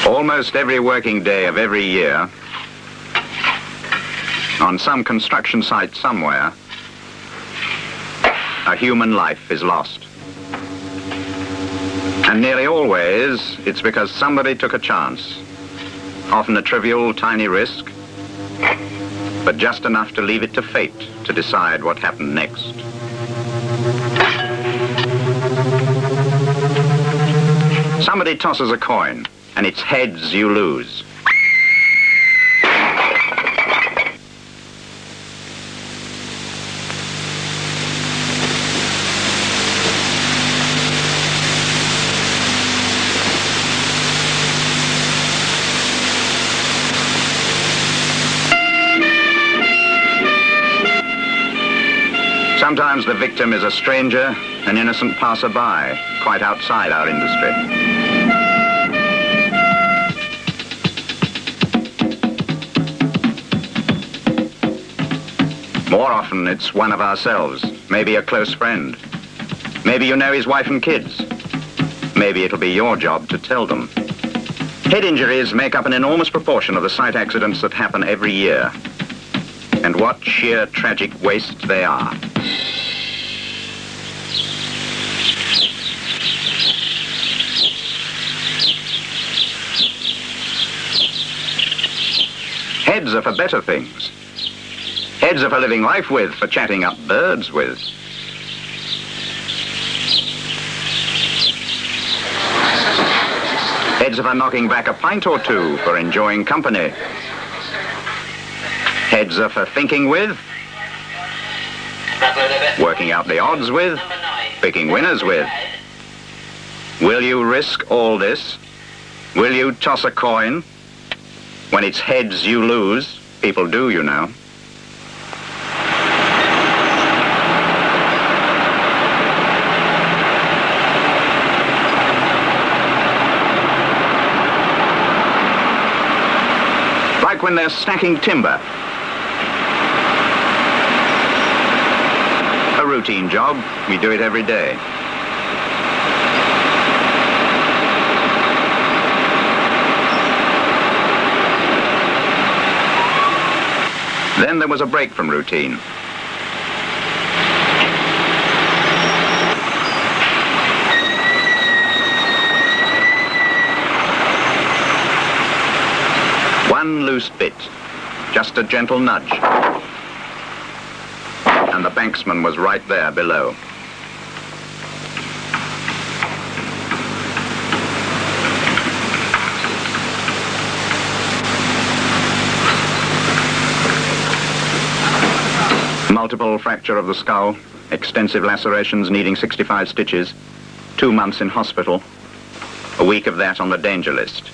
Almost every working day of every year, on some construction site somewhere, a human life is lost. And nearly always, it's because somebody took a chance. Often a trivial, tiny risk, but just enough to leave it to fate to decide what happened next. Somebody tosses a coin, and it's heads you lose. Sometimes the victim is a stranger, an innocent passerby, quite outside our industry. More often, it's one of ourselves, maybe a close friend. Maybe you know his wife and kids. Maybe it'll be your job to tell them. Head injuries make up an enormous proportion of the site accidents that happen every year. And what sheer tragic waste they are. Heads are for better things. Heads are for living life with, for chatting up birds with. Heads are for knocking back a pint or two, for enjoying company. Heads are for thinking with, working out the odds with, picking winners with. Will you risk all this? Will you toss a coin? When it's heads you lose, people do, you know. Like when they're stacking timber. A routine job, we do it every day. Then there was a break from routine. One loose bit, just a gentle nudge. And the banksman was right there below. Multiple fracture of the skull, extensive lacerations needing 65 stitches, 2 months in hospital, a week of that on the danger list.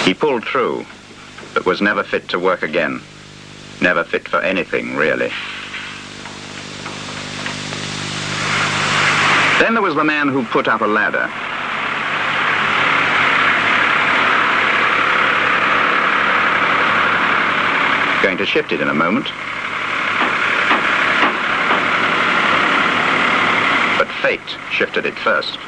He pulled through, but was never fit to work again. Never fit for anything, really. Then there was the man who put up a ladder. Going to shift it in a moment. But fate shifted it first.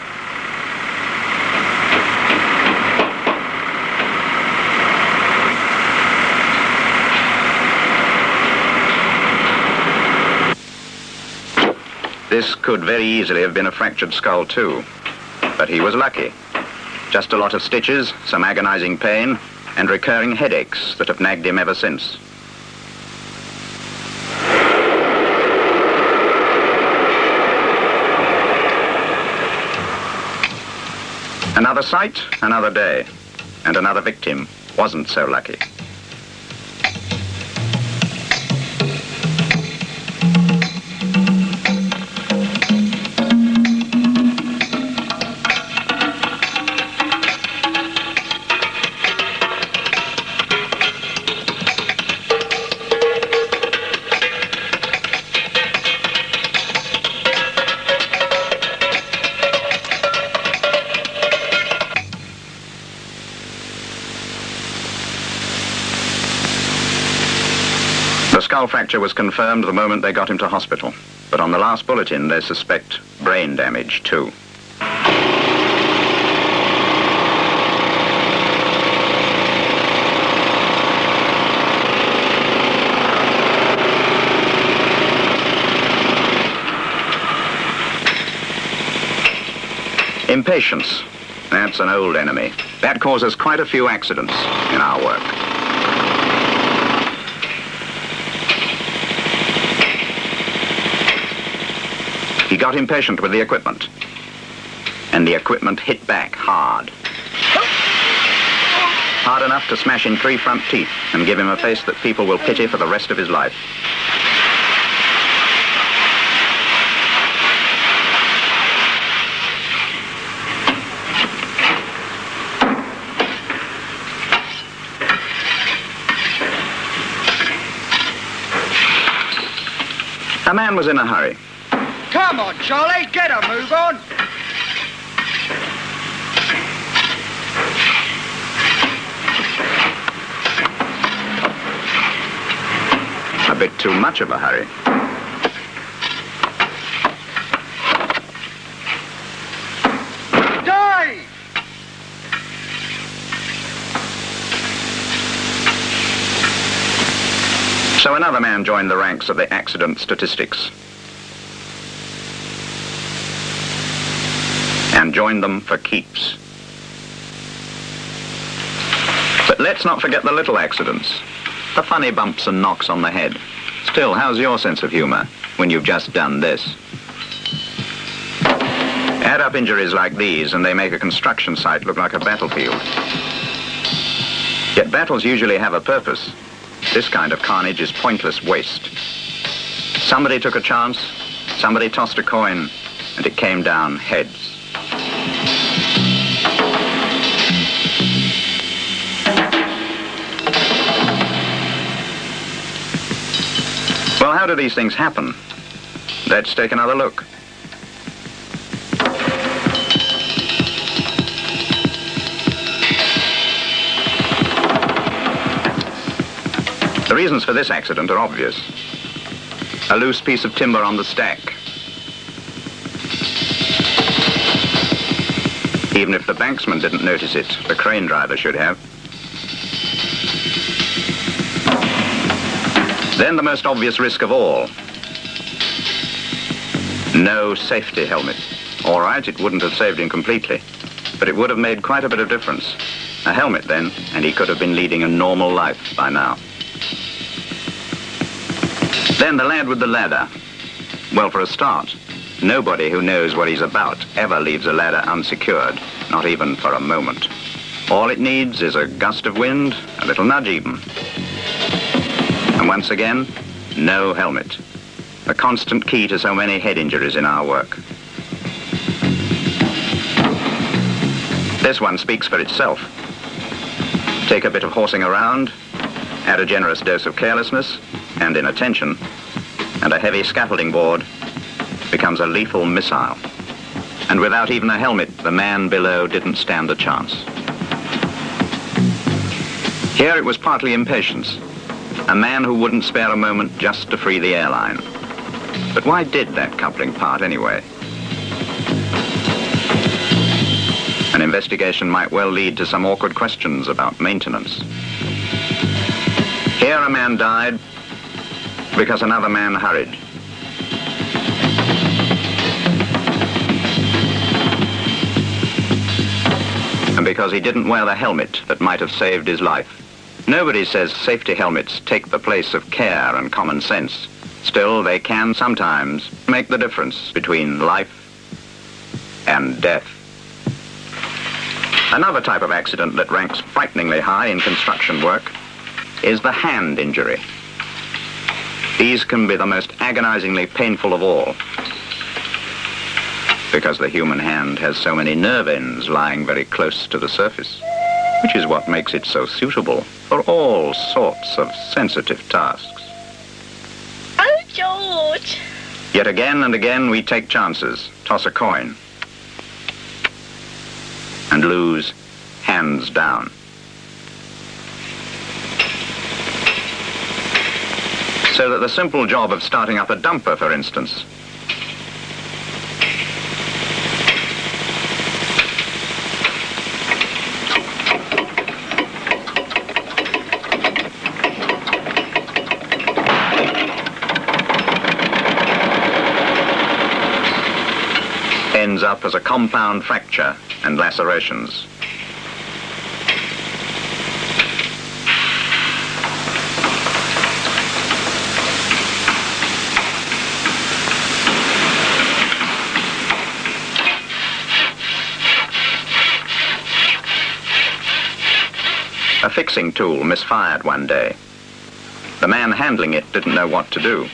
This could very easily have been a fractured skull too, but he was lucky. Just a lot of stitches, some agonizing pain, and recurring headaches that have nagged him ever since. Another sight, another day, and another victim wasn't so lucky. skull fracture was confirmed the moment they got him to hospital. But on the last bulletin, they suspect brain damage, too. Impatience. That's an old enemy. That causes quite a few accidents in our work. He got impatient with the equipment, and the equipment hit back hard. Hard enough to smash in 3 front teeth and give him a face that people will pity for the rest of his life. A man was in a hurry. Come on, Charlie, get a move on. A bit too much of a hurry. Dave! So another man joined the ranks of the accident statistics. And joined them for keeps. But let's not forget the little accidents. The funny bumps and knocks on the head. Still, how's your sense of humor when you've just done this? Add up injuries like these and they make a construction site look like a battlefield. Yet battles usually have a purpose. This kind of carnage is pointless waste. Somebody took a chance, somebody tossed a coin, and it came down heads. Well, how do these things happen? Let's take another look. The reasons for this accident are obvious. A loose piece of timber on the stack. Even if the banksman didn't notice it, the crane driver should have. Then the most obvious risk of all. No safety helmet. All right, it wouldn't have saved him completely, but it would have made quite a bit of difference. A helmet then, and he could have been leading a normal life by now. Then the lad with the ladder. Well, for a start, nobody who knows what he's about ever leaves a ladder unsecured, not even for a moment. All it needs is a gust of wind, a little nudge even. And once again, no helmet. A constant key to so many head injuries in our work. This one speaks for itself. Take a bit of horsing around, add a generous dose of carelessness and inattention, and a heavy scaffolding board becomes a lethal missile. And without even a helmet, the man below didn't stand a chance. Here it was partly impatience. A man who wouldn't spare a moment just to free the airline. But why did that coupling part anyway? An investigation might well lead to some awkward questions about maintenance. Here a man died because another man hurried. And because he didn't wear the helmet that might have saved his life. Nobody says safety helmets take the place of care and common sense. Still, they can sometimes make the difference between life and death. Another type of accident that ranks frighteningly high in construction work is the hand injury. These can be the most agonizingly painful of all, because the human hand has so many nerve ends lying very close to the surface, which is what makes it so suitable for all sorts of sensitive tasks. Oh, George! Yet again and again we take chances, toss a coin, and lose hands So that the simple job of starting up a dumper, for instance, ends up as a compound fracture and lacerations. A fixing tool misfired one day. The man handling it didn't know what to do.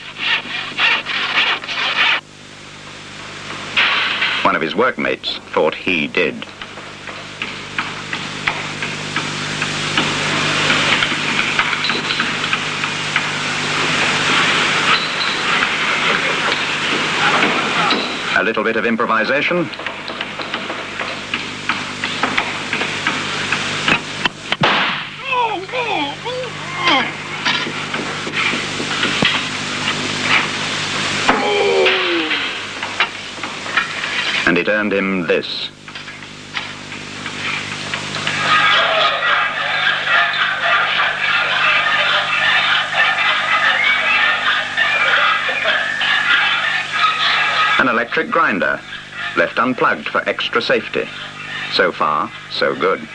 One of his workmates thought he did. A little bit of improvisation. And it earned him this. An electric grinder, left unplugged for extra safety. So far, so good.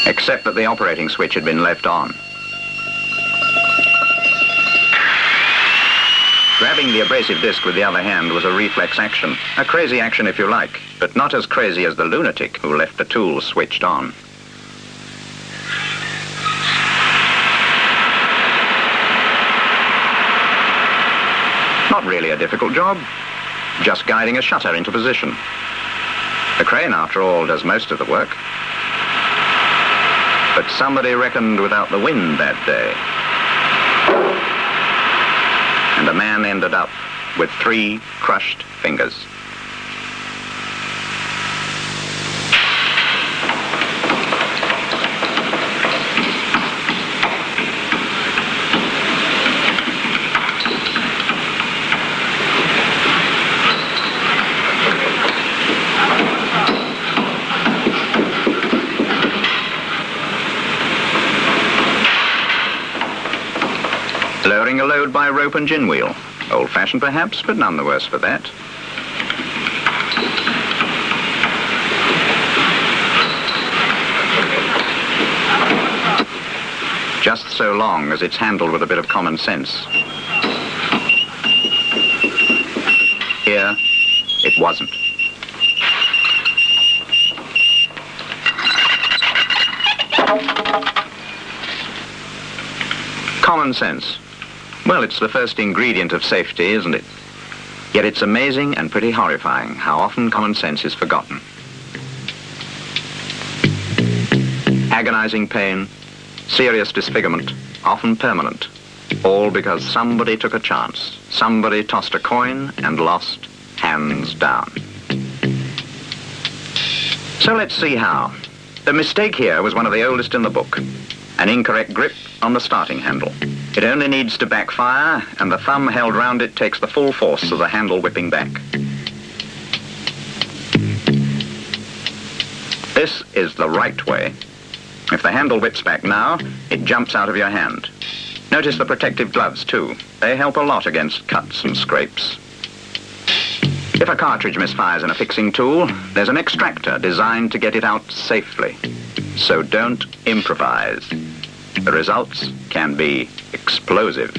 Except that the operating switch had been left on. Grabbing the abrasive disc with the other hand was a reflex action. A crazy action if you like, but not as crazy as the lunatic who left the tool switched on. Not really a difficult job, just guiding a shutter into position. The crane, after all, does most of the work. But somebody reckoned without the wind that day. And the man ended up with 3 crushed fingers. Lowering a load by rope and gin wheel. Old-fashioned perhaps, but none the worse for that. Just so long as it's handled with a bit of common sense. Here, it wasn't. Common sense. Well, it's the first ingredient of safety, isn't it? Yet it's amazing and pretty horrifying how often common sense is forgotten. Agonizing pain, serious disfigurement, often permanent, all because somebody took a chance. Somebody tossed a coin and lost, hands down. So let's see how. The mistake here was one of the oldest in the book. An incorrect grip on the starting handle. It only needs to backfire, and the thumb held round it takes the full force of the handle whipping back. This is the right way. If the handle whips back now, it jumps out of your hand. Notice the protective gloves, too. They help a lot against cuts and scrapes. If a cartridge misfires in a fixing tool, there's an extractor designed to get it out safely. So don't improvise. The results can be explosive.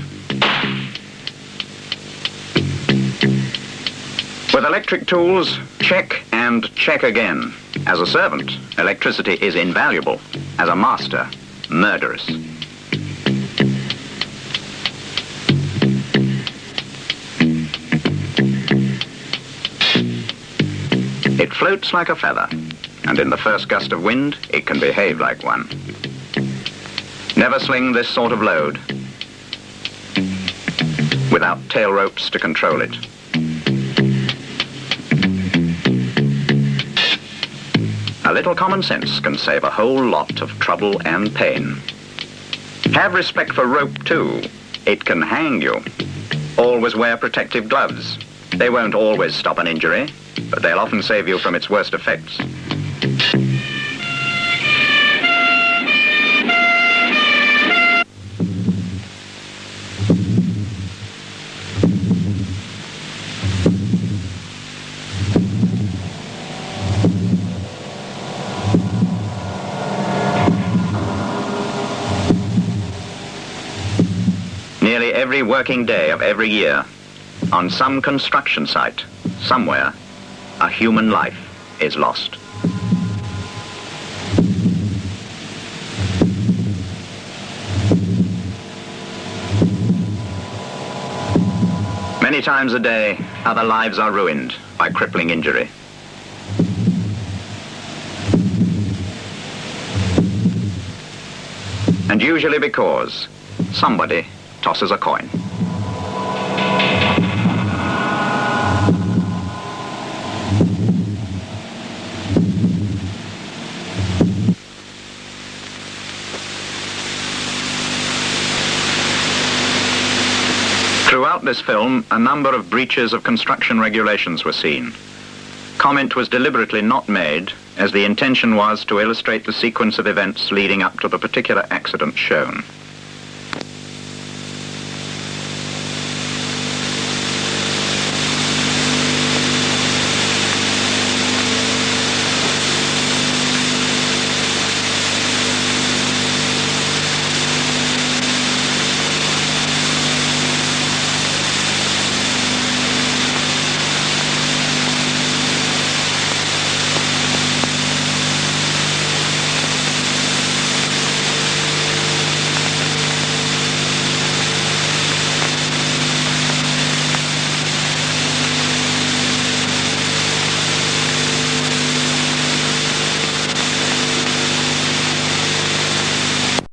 With electric tools, check and check again. As a servant, electricity is invaluable. As a master, murderous. It floats like a feather, and in the first gust of wind, it can behave like one. Never sling this sort of load. without tail ropes to control it. A little common sense can save a whole lot of trouble and pain. Have respect for rope too. It can hang you. Always wear protective gloves. They won't always stop an injury, but they'll often save you from its worst effects. Nearly every working day of every year, on some construction site, somewhere, a human life is lost. Many times a day, other lives are ruined by crippling injury. And usually because somebody tosses a coin. Throughout this film, a number of breaches of construction regulations were seen. Comment was deliberately not made, as the intention was to illustrate the sequence of events leading up to the particular accident shown.